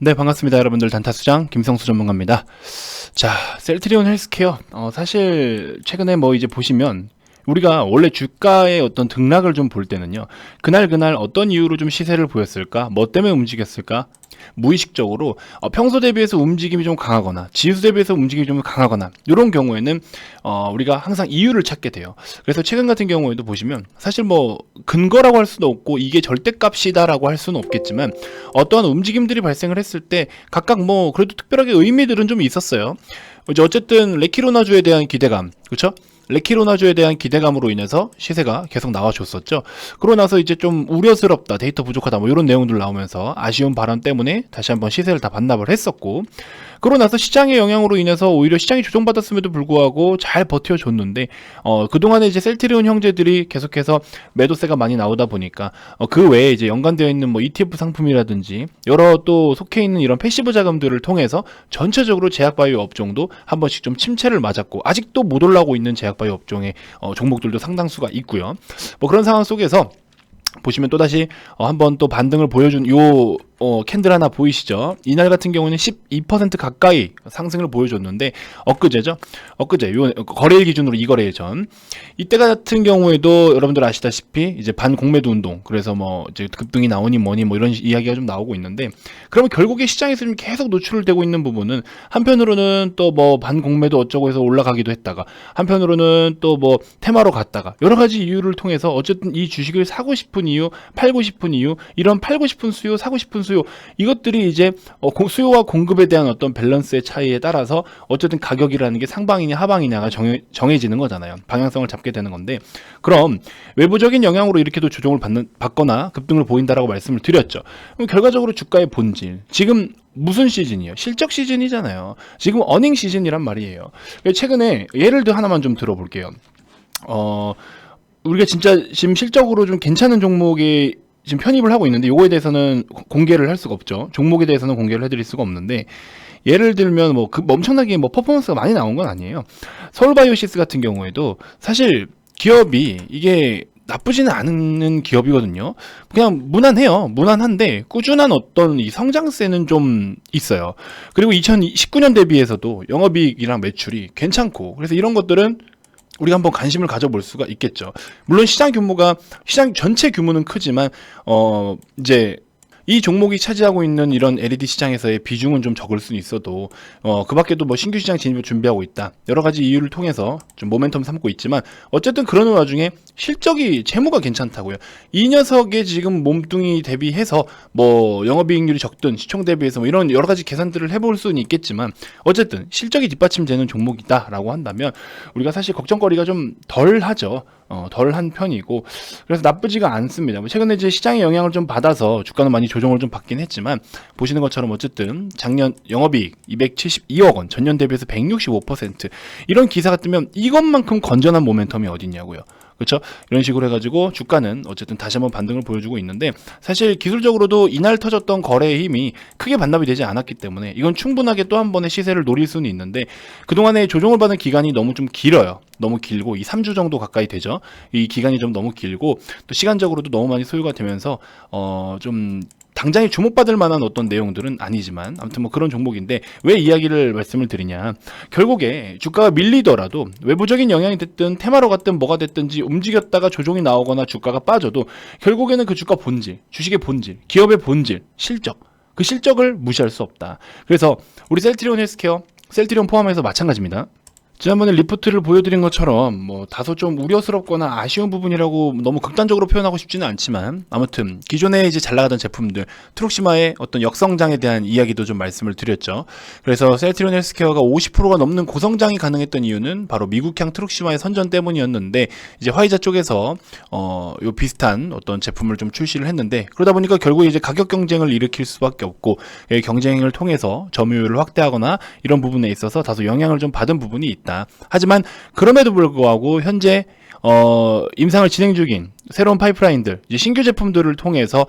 네, 반갑습니다. 여러분들 단타수장 김성수 전문가입니다. 자, 셀트리온 헬스케어. 사실 최근에 뭐 이제 보시면 우리가 원래 주가의 어떤 등락을 좀 볼 때는요, 그날 어떤 이유로 좀 시세를 보였을까, 뭐 때문에 움직였을까, 무의식적으로 평소 대비해서 움직임이 좀 강하거나 지수 대비해서 움직임이 좀 강하거나 이런 경우에는 우리가 항상 이유를 찾게 돼요. 그래서 최근 같은 경우에도 보시면 사실 뭐 근거라고 할 수도 없고 이게 절대값이다라고 할 수는 없겠지만 어떠한 움직임들이 발생을 했을 때 각각 뭐 그래도 특별하게 의미들은 좀 있었어요. 이제 어쨌든 레키로나주에 대한 기대감, 그렇죠? 레키로나주에 대한 기대감으로 인해서 시세가 계속 나와줬었죠. 그러고 나서 이제 좀 우려스럽다, 데이터 부족하다, 뭐 이런 내용들 나오면서 아쉬운 바람 때문에 다시 한번 시세를 다 반납을 했었고, 그러고 나서 시장의 영향으로 인해서 오히려 시장이 조정받았음에도 불구하고 잘 버텨줬는데, 그동안에 이제 셀트리온 형제들이 계속해서 매도세가 많이 나오다 보니까, 그 외에 이제 연관되어 있는 뭐 ETF 상품이라든지, 여러 또 속해 있는 이런 패시브 자금들을 통해서 전체적으로 제약바이오 업종도 한 번씩 좀 침체를 맞았고, 아직도 못 올라오고 있는 제약바이오 업종의 종목들도 상당수가 있고요. 뭐 그런 상황 속에서 보시면 또다시 한번 또 반등을 보여준 요 캔들 하나 보이시죠? 이날 같은 경우는 12% 가까이 상승을 보여줬는데 엊그제 요 거래일 기준으로 이 거래일 전 이때 같은 경우에도 여러분들 아시다시피 이제 반공매도 운동, 그래서 뭐 이제 급등이 나오니 뭐니 뭐 이런 이야기가 좀 나오고 있는데, 그러면 결국에 시장에서 좀 계속 노출되고 있는 부분은 한편으로는 또 뭐 반공매도 어쩌고 해서 올라가기도 했다가, 한편으로는 또 뭐 테마로 갔다가, 여러 가지 이유를 통해서 어쨌든 이 주식을 사고 싶은 이유, 팔고 싶은 이유, 이런 팔고 싶은 수요, 사고 싶은 수요, 이것들이 이제 수요와 공급에 대한 어떤 밸런스의 차이에 따라서 어쨌든 가격이라는 게 상방이냐 하방이냐가 정해지는 거잖아요. 방향성을 잡게 되는 건데, 그럼 외부적인 영향으로 이렇게도 조정을 받거나 급등을 보인다라고 말씀을 드렸죠. 그럼 결과적으로 주가의 본질, 지금 무슨 시즌이에요? 실적 시즌이잖아요. 지금 어닝 시즌이란 말이에요. 최근에 예를 들어 하나만 좀 들어볼게요. 우리가 진짜 지금 실적으로 좀 괜찮은 종목이 지금 편입을 하고 있는데, 요거에 대해서는 공개를 할 수가 없죠. 종목에 대해서는 공개를 해드릴 수가 없는데, 예를 들면 뭐 엄청나게 뭐 퍼포먼스가 많이 나온 건 아니에요. 서울바이오시스 같은 경우에도 사실 기업이 이게 나쁘지는 않은 기업이거든요. 그냥 무난해요. 무난한데 꾸준한 어떤 이 성장세는 좀 있어요. 그리고 2019년 대비해서도 영업이익이랑 매출이 괜찮고, 그래서 이런 것들은 우리가 한번 관심을 가져볼 수가 있겠죠. 물론 시장 전체 규모는 크지만 이제 이 종목이 차지하고 있는 이런 LED 시장에서의 비중은 좀 적을 수는 있어도 그 밖에도 뭐 신규 시장 진입을 준비하고 있다, 여러 가지 이유를 통해서 좀 모멘텀 삼고 있지만, 어쨌든 그러는 와중에 실적이 재무가 괜찮다고요. 이 녀석의 지금 몸뚱이 대비해서 뭐 영업이익률이 적든 시총 대비해서 뭐 이런 여러 가지 계산들을 해볼 수는 있겠지만, 어쨌든 실적이 뒷받침되는 종목이다라고 한다면 우리가 사실 걱정거리가 좀 덜하죠. 덜한 편이고, 그래서 나쁘지가 않습니다. 최근에 이제 시장의 영향을 좀 받아서 주가는 많이 조정을 좀 받긴 했지만, 보시는 것처럼 어쨌든 작년 영업이익 272억 원, 전년 대비해서 165%, 이런 기사가 뜨면 이것만큼 건전한 모멘텀이 어딨냐고요. 그렇죠? 이런 식으로 해가지고 주가는 어쨌든 다시 한번 반등을 보여주고 있는데, 사실 기술적으로도 이날 터졌던 거래의 힘이 크게 반납이 되지 않았기 때문에 이건 충분하게 또 한 번의 시세를 노릴 수는 있는데, 그동안에 조정을 받은 기간이 너무 좀 길어요. 너무 길고, 이 3주 정도 가까이 되죠. 이 기간이 좀 너무 길고, 또 시간적으로도 너무 많이 소요가 되면서 좀 당장에 주목받을 만한 어떤 내용들은 아니지만, 아무튼 뭐 그런 종목인데, 왜 이야기를 말씀을 드리냐, 결국에 주가가 밀리더라도 외부적인 영향이 됐든 테마로 갔든 뭐가 됐든지 움직였다가 조정이 나오거나 주가가 빠져도 결국에는 그 주가 본질, 주식의 본질, 기업의 본질, 실적, 그 실적을 무시할 수 없다. 그래서 우리 셀트리온 헬스케어, 셀트리온 포함해서 마찬가지입니다. 지난번에 리포트를 보여드린 것처럼 뭐 다소 좀 우려스럽거나 아쉬운 부분이라고 너무 극단적으로 표현하고 싶지는 않지만, 아무튼 기존에 이제 잘 나가던 제품들, 트룩시마의 어떤 역성장에 대한 이야기도 좀 말씀을 드렸죠. 그래서 셀트리온 헬스케어가 50%가 넘는 고성장이 가능했던 이유는 바로 미국향 트룩시마의 선전 때문이었는데, 이제 화이자 쪽에서 요 비슷한 어떤 제품을 좀 출시를 했는데, 그러다 보니까 결국 이제 가격 경쟁을 일으킬 수밖에 없고, 경쟁을 통해서 점유율을 확대하거나 이런 부분에 있어서 다소 영향을 좀 받은 부분이 있다. 하지만 그럼에도 불구하고 현재 임상을 진행 중인 새로운 파이프라인들, 이제 신규 제품들을 통해서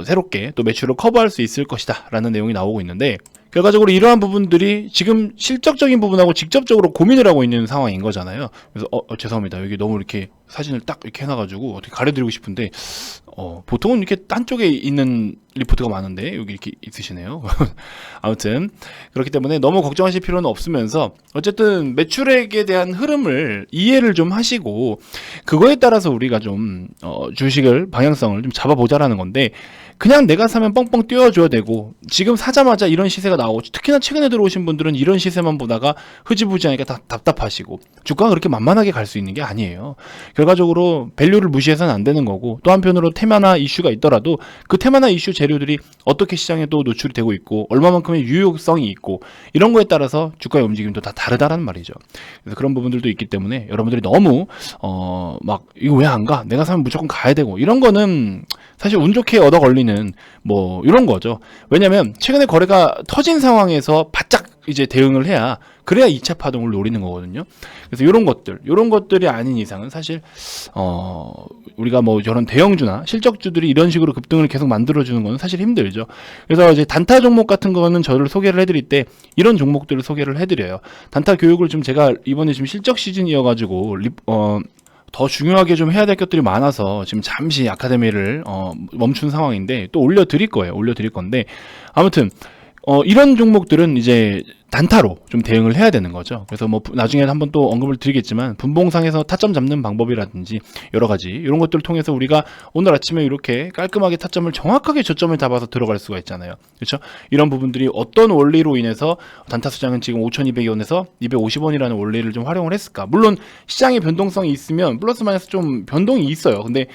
새롭게 또 매출을 커버할 수 있을 것이다 라는 내용이 나오고 있는데, 결과적으로 이러한 부분들이 지금 실적적인 부분하고 직접적으로 고민을 하고 있는 상황인 거잖아요. 그래서 죄송합니다. 여기 너무 이렇게 사진을 딱 이렇게 해놔가지고 어떻게 가려드리고 싶은데 보통은 이렇게 딴 쪽에 있는 리포트가 많은데 여기 이렇게 있으시네요. 아무튼 그렇기 때문에 너무 걱정하실 필요는 없으면서 어쨌든 매출액에 대한 흐름을 이해를 좀 하시고 그거에 따라서 우리가 좀 주식을 방향성을 좀 잡아보자라는 건데, 그냥 내가 사면 뻥뻥 뛰어줘야 되고 지금 사자마자 이런 시세가 나오고 특히나 최근에 들어오신 분들은 이런 시세만 보다가 흐지부지하니까 다 답답하시고 주가가 그렇게 만만하게 갈 수 있는 게 아니에요. 결과적으로 밸류를 무시해서는 안 되는 거고, 또 한편으로 테마나 이슈가 있더라도 그 테마나 이슈 재료들이 어떻게 시장에 또 노출이 되고 있고 얼마만큼의 유효성이 있고 이런 거에 따라서 주가의 움직임도 다 다르다는 말이죠. 그래서 그런 부분들도 있기 때문에 여러분들이 너무 막 이거 왜 안 가? 내가 사면 무조건 가야 되고 이런 거는 사실 운 좋게 얻어 걸리는 뭐 이런 거죠. 왜냐면 최근에 거래가 터진 상황에서 바짝 이제 대응을 해야, 그래야 2차 파동을 노리는 거거든요. 그래서 이런 것들이 아닌 이상은 사실 우리가 뭐 저런 대형주나 실적주들이 이런 식으로 급등을 계속 만들어주는 건 사실 힘들죠. 그래서 이제 단타 종목 같은 거는 저를 소개를 해드릴 때 이런 종목들을 소개를 해드려요. 단타 교육을 좀 제가 이번에 지금 실적 시즌이어가지고 더 중요하게 좀 해야 될 것들이 많아서 지금 잠시 아카데미를 멈춘 상황인데 또 올려드릴 건데, 아무튼 이런 종목들은 이제 단타로 좀 대응을 해야 되는 거죠. 그래서 뭐 나중에 한번 또 언급을 드리겠지만 분봉상에서 타점 잡는 방법이라든지 여러 가지 이런 것들을 통해서 우리가 오늘 아침에 이렇게 깔끔하게 타점을 정확하게 저점을 잡아서 들어갈 수가 있잖아요. 그렇죠? 이런 부분들이 어떤 원리로 인해서 단타 수장은 지금 5,200원에서 250원이라는 원리를 좀 활용을 했을까? 물론 시장의 변동성이 있으면 플러스 마이너스 좀 변동이 있어요. 근데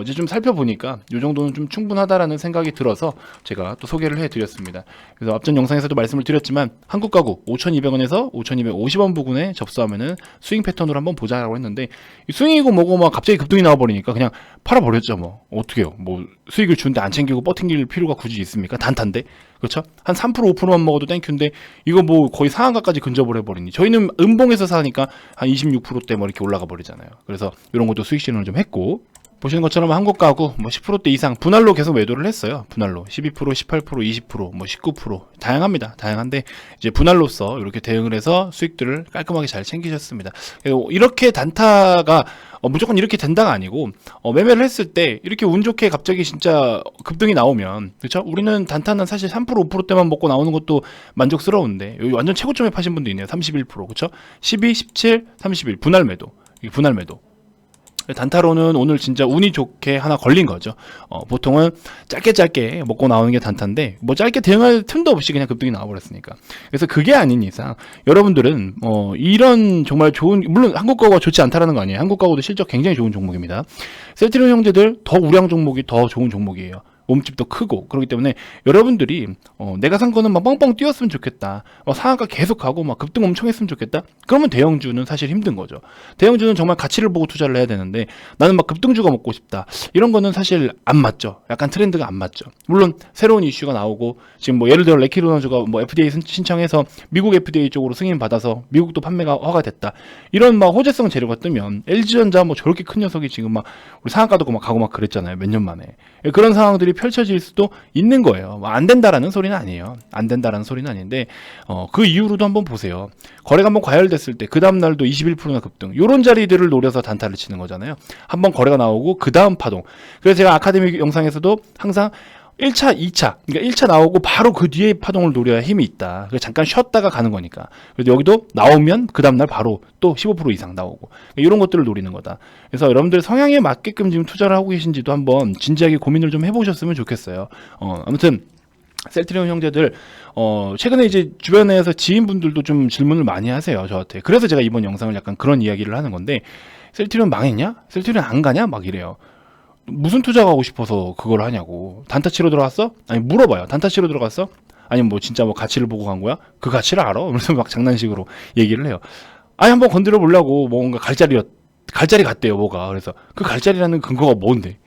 이제 좀 살펴보니까 이 정도는 좀 충분하다라는 생각이 들어서 제가 또 소개를 해드렸습니다. 그래서 앞전 영상에서도 말씀을 드렸지만 한국가구 5,200원에서 5,250원 부근에 접수하면은 스윙 패턴으로 한번 보자라고 했는데, 스윙이고 뭐고 막 갑자기 급등이 나와버리니까 그냥 팔아버렸죠. 뭐 어떻게요? 뭐 수익을 주는데 안 챙기고 버팅길 필요가 굳이 있습니까? 단타인데, 그렇죠? 한 3% 5%만 먹어도 땡큐인데 이거 뭐 거의 상한가까지 근접을 해버리니, 저희는 음봉에서 사니까 한 26%대 뭐 이렇게 올라가 버리잖아요. 그래서 이런 것도 수익 실현을 좀 했고, 보시는 것처럼 한국 가구 뭐 10%대 이상 분할로 계속 매도를 했어요. 분할로 12%, 18%, 20%, 뭐 19% 다양합니다. 다양한데 이제 분할로서 이렇게 대응을 해서 수익들을 깔끔하게 잘 챙기셨습니다. 이렇게 단타가 무조건 이렇게 된다가 아니고 매매를 했을 때 이렇게 운 좋게 갑자기 진짜 급등이 나오면, 그렇죠? 우리는 단타는 사실 3% 5%대만 먹고 나오는 것도 만족스러운데 여기 완전 최고점에 파신 분도 있네요. 31%, 그렇죠? 12, 17, 31 분할 매도. 이게 분할 매도. 단타로는 오늘 진짜 운이 좋게 하나 걸린 거죠. 보통은 짧게 먹고 나오는 게 단타인데 뭐 짧게 대응할 틈도 없이 그냥 급등이 나와버렸으니까. 그래서 그게 아닌 이상 여러분들은 이런 정말 좋은, 물론 한국가구가 좋지 않다라는 거 아니에요. 한국가구도 실적 굉장히 좋은 종목입니다. 셀트리온 형제들 더 우량 종목이 더 좋은 종목이에요. 몸집도 크고. 그렇기 때문에 여러분들이 내가 산 거는 막 뻥뻥 뛰었으면 좋겠다, 상한가 계속하고 막 급등 엄청 했으면 좋겠다, 그러면 대형주는 사실 힘든 거죠. 대형주는 정말 가치를 보고 투자를 해야 되는데 나는 막 급등주가 먹고 싶다, 이런 거는 사실 안 맞죠. 약간 트렌드가 안 맞죠. 물론 새로운 이슈가 나오고 지금 뭐 예를 들어 레키로나주가 뭐 FDA 신청해서 미국 FDA 쪽으로 승인 받아서 미국도 판매가 허가됐다, 이런 막 호재성 재료가 뜨면 LG전자 뭐 저렇게 큰 녀석이 지금 막 우리 상한가도 막 가고 막 그랬잖아요. 몇 년 만에. 그런 상황들이 펼쳐질 수도 있는 거예요. 안 된다라는 소리는 아니에요. 안 된다라는 소리는 아닌데 그 이후로도 한번 보세요. 거래가 한번 과열됐을 때 그 다음 날도 21%나 급등, 요런 자리들을 노려서 단타를 치는 거잖아요. 한번 거래가 나오고 그 다음 파동. 그래서 제가 아카데미 영상에서도 항상 1차, 2차, 그러니까 1차 나오고 바로 그 뒤에 파동을 노려야 힘이 있다. 그래서 잠깐 쉬었다가 가는 거니까. 그래서 여기도 나오면 그 다음날 바로 또 15% 이상 나오고, 이런 것들을 노리는 거다. 그래서 여러분들 성향에 맞게끔 지금 투자를 하고 계신지도 한번 진지하게 고민을 좀 해보셨으면 좋겠어요. 아무튼 셀트리온 형제들 최근에 이제 주변에서 지인분들도 좀 질문을 많이 하세요, 저한테. 그래서 제가 이번 영상을 약간 그런 이야기를 하는 건데, 셀트리온 망했냐? 셀트리온 안 가냐? 막 이래요. 무슨 투자가 하고 싶어서 그걸 하냐고. 단타 치러 들어갔어? 아니 물어봐요. 단타 치러 들어갔어? 아니면 뭐 진짜 뭐 가치를 보고 간 거야? 그 가치를 알아? 그래서 막 장난식으로 얘기를 해요. 아니 한번 건드려 보려고 뭔가 갈자리 같대요, 뭐가. 그래서 그 갈자리라는 근거가 뭔데?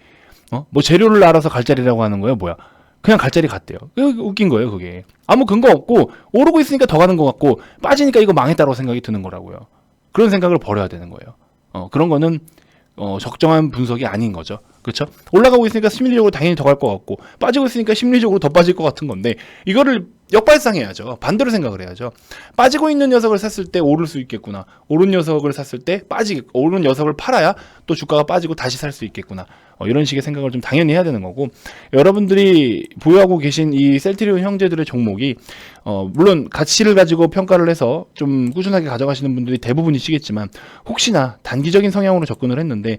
뭐 재료를 알아서 갈자리라고 하는 거예요, 뭐야? 그냥 갈자리 같대요. 웃긴 거예요, 그게. 아무 근거 없고 오르고 있으니까 더 가는 것 같고 빠지니까 이거 망했다고 생각이 드는 거라고요. 그런 생각을 버려야 되는 거예요. 그런 거는 적정한 분석이 아닌 거죠. 그렇죠? 올라가고 있으니까 심리적으로 당연히 더 갈 것 같고 빠지고 있으니까 심리적으로 더 빠질 것 같은 건데, 이거를 역발상해야죠. 반대로 생각을 해야죠. 빠지고 있는 녀석을 샀을 때 오를 수 있겠구나. 오른 녀석을 샀을 때 오른 녀석을 팔아야 또 주가가 빠지고 다시 살 수 있겠구나. 이런 식의 생각을 좀 당연히 해야 되는 거고, 여러분들이 보유하고 계신 이 셀트리온 형제들의 종목이 물론 가치를 가지고 평가를 해서 좀 꾸준하게 가져가시는 분들이 대부분이시겠지만, 혹시나 단기적인 성향으로 접근을 했는데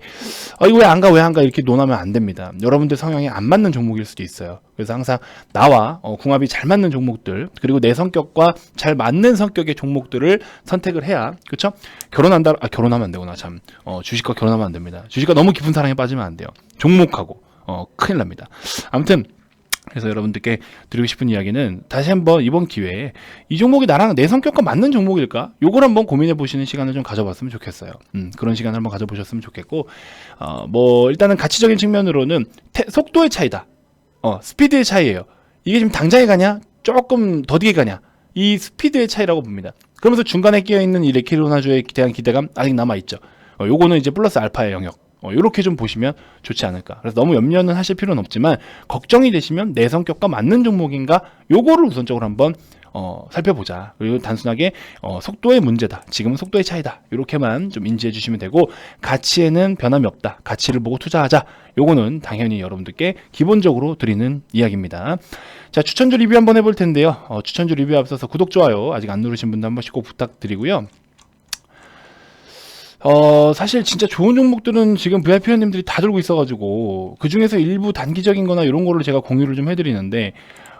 이거 왜 안 가 이렇게 논하면 안 됩니다. 여러분들 성향에 안 맞는 종목일 수도 있어요. 그래서 항상 나와 궁합이 잘 맞는 종목들, 그리고 내 성격과 잘 맞는 성격의 종목들을 선택을 해야, 그렇죠? 결혼하면 안 되구나. 참 주식과 결혼하면 안 됩니다. 주식과 너무 깊은 사랑에 빠지면 안 돼요. 종목하고 큰일 납니다. 아무튼 그래서 여러분들께 드리고 싶은 이야기는, 다시 한번 이번 기회에 이 종목이 나랑 내 성격과 맞는 종목일까? 요걸 한번 고민해 보시는 시간을 좀 가져봤으면 좋겠어요. 그런 시간을 한번 가져보셨으면 좋겠고, 뭐 일단은 가치적인 측면으로는 속도의 차이다. 스피드의 차이예요. 이게 지금 당장에 가냐? 조금 더디게 가냐? 이 스피드의 차이라고 봅니다. 그러면서 중간에 끼어있는 이 레키로나주에 대한 기대감 아직 남아있죠. 요거는 이제 플러스 알파의 영역. 이렇게 좀 보시면 좋지 않을까. 그래서 너무 염려는 하실 필요는 없지만, 걱정이 되시면 내 성격과 맞는 종목인가, 요거를 우선적으로 한번 살펴보자. 그리고 단순하게 속도의 문제다, 지금은 속도의 차이다, 이렇게만 좀 인지해 주시면 되고, 가치에는 변함이 없다, 가치를 보고 투자하자, 요거는 당연히 여러분들께 기본적으로 드리는 이야기입니다. 자, 추천주 리뷰 한번 해볼 텐데요. 추천주 리뷰 앞서서 구독, 좋아요 아직 안 누르신 분들 한 번씩 꼭 부탁드리고요. 사실 진짜 좋은 종목들은 지금 VIP 회원님들이 다 들고 있어가지고, 그 중에서 일부 단기적인 거나 이런 거를 제가 공유를 좀 해드리는데,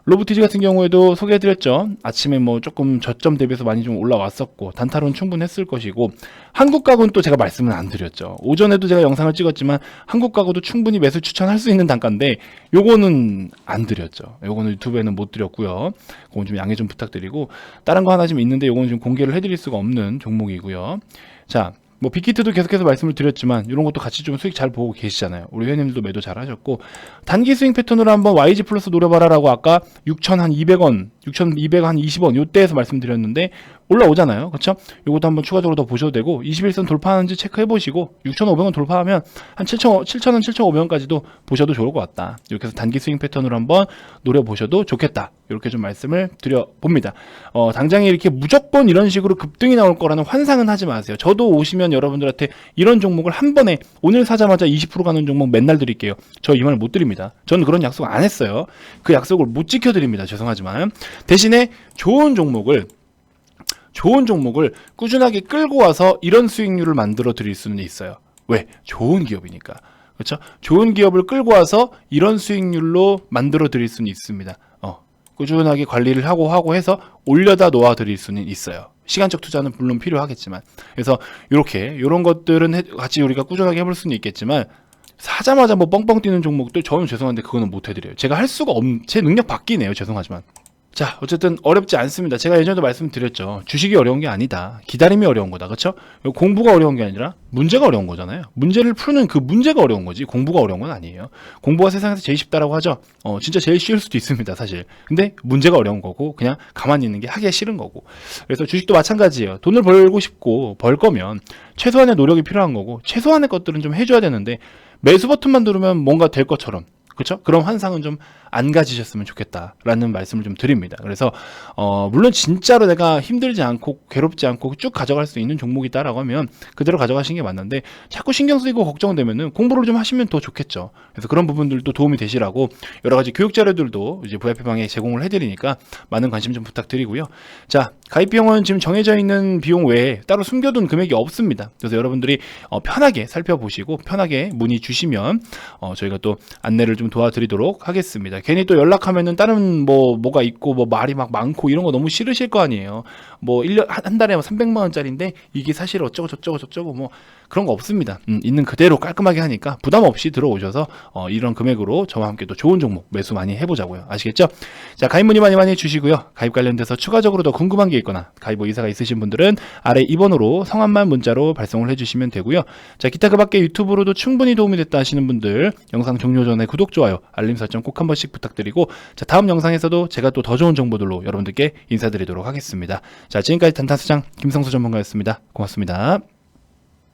로보티지 같은 경우에도 소개해드렸죠. 아침에 뭐 조금 저점 대비해서 많이 좀 올라왔었고, 단타로는 충분했을 것이고, 한국가구는 또 제가 말씀은 안 드렸죠. 오전에도 제가 영상을 찍었지만 한국가구도 충분히 매수 추천할 수 있는 단가인데, 요거는 안 드렸죠. 요거는 유튜브에는 못 드렸고요. 그건 좀 양해 좀 부탁드리고, 다른 거 하나 좀 있는데 요거는 좀 공개를 해드릴 수가 없는 종목이고요. 자, 뭐 빅히트도 계속해서 말씀을 드렸지만, 이런 것도 같이 좀 수익 잘 보고 계시잖아요. 우리 회원님들도 매도 잘 하셨고, 단기 스윙 패턴으로 한번 YG 플러스 노려봐라라고 아까 6,200원, 6,220원 요때에서 말씀드렸는데 올라오잖아요. 그렇죠? 요것도 한번 추가적으로 더 보셔도 되고, 21선 돌파하는지 체크해 보시고, 6,500원 돌파하면 한 7,000원, 7,500원까지도 보셔도 좋을 것 같다. 이렇게 해서 단기 스윙 패턴으로 한번 노려보셔도 좋겠다. 이렇게 좀 말씀을 드려봅니다. 당장에 이렇게 무조건 이런 식으로 급등이 나올 거라는 환상은 하지 마세요. 저도 오시면 여러분들한테 이런 종목을 한 번에 오늘 사자마자 20% 가는 종목 맨날 드릴게요. 저 이 말 못 드립니다. 저는 그런 약속 안 했어요. 그 약속을 못 지켜드립니다. 죄송하지만. 대신에 좋은 종목을 꾸준하게 끌고 와서 이런 수익률을 만들어 드릴 수는 있어요. 왜? 좋은 기업이니까. 그렇죠? 좋은 기업을 끌고 와서 이런 수익률로 만들어 드릴 수는 있습니다. 꾸준하게 관리를 하고 해서 올려다 놓아 드릴 수는 있어요. 시간적 투자는 물론 필요하겠지만. 그래서 이런 것들은 같이 우리가 꾸준하게 해볼 수는 있겠지만, 사자마자 뭐 뻥뻥 뛰는 종목들 저는 죄송한데 그거는 못 해드려요. 제가 할 수가 제 능력 밖이네요. 죄송하지만. 자, 어쨌든 어렵지 않습니다. 제가 예전에도 말씀드렸죠. 주식이 어려운 게 아니다. 기다림이 어려운 거다. 그렇죠? 공부가 어려운 게 아니라 문제가 어려운 거잖아요. 문제를 푸는 그 문제가 어려운 거지, 공부가 어려운 건 아니에요. 공부가 세상에서 제일 쉽다라고 하죠. 진짜 제일 쉬울 수도 있습니다, 사실. 근데 문제가 어려운 거고, 그냥 가만히 있는 게 하기가 싫은 거고. 그래서 주식도 마찬가지예요. 돈을 벌고 싶고 벌 거면 최소한의 노력이 필요한 거고, 최소한의 것들은 좀 해줘야 되는데, 매수 버튼만 누르면 뭔가 될 것처럼, 그렇죠? 그런 환상은 좀 안 가지셨으면 좋겠다라는 말씀을 좀 드립니다. 그래서 물론 진짜로 내가 힘들지 않고 괴롭지 않고 쭉 가져갈 수 있는 종목이다라고 하면 그대로 가져가시는 게 맞는데, 자꾸 신경 쓰이고 걱정되면은 공부를 좀 하시면 더 좋겠죠. 그래서 그런 부분들도 도움이 되시라고 여러 가지 교육 자료들도 이제 VIP방에 제공을 해드리니까 많은 관심 좀 부탁드리고요. 자, 가입 비용은 지금 정해져 있는 비용 외에 따로 숨겨둔 금액이 없습니다. 그래서 여러분들이 편하게 살펴보시고 편하게 문의 주시면 저희가 또 안내를 좀 도와드리도록 하겠습니다. 괜히 또 연락하면은 다른 뭐가 있고 뭐 말이 막 많고 이런 거 너무 싫으실 거 아니에요. 뭐 1년 한 달에 300만 원짜리인데 이게 사실 어쩌고 저쩌고 뭐 그런 거 없습니다. 있는 그대로 깔끔하게 하니까 부담 없이 들어오셔서 이런 금액으로 저와 함께 또 좋은 종목 매수 많이 해보자고요. 아시겠죠? 자, 가입 문의 많이 해주시고요. 가입 관련돼서 추가적으로 더 궁금한 게 있거나 가입 의사가 있으신 분들은 아래 2번으로 성함만 문자로 발송을 해주시면 되고요. 자, 기타 그 밖에 유튜브로도 충분히 도움이 됐다 하시는 분들 영상 종료 전에 구독, 좋아요, 알림 설정 꼭 한 번씩 부탁드리고, 자, 다음 영상에서도 제가 또 더 좋은 정보들로 여러분들께 인사드리도록 하겠습니다. 자, 지금까지 단타수장 김성수 전문가였습니다. 고맙습니다.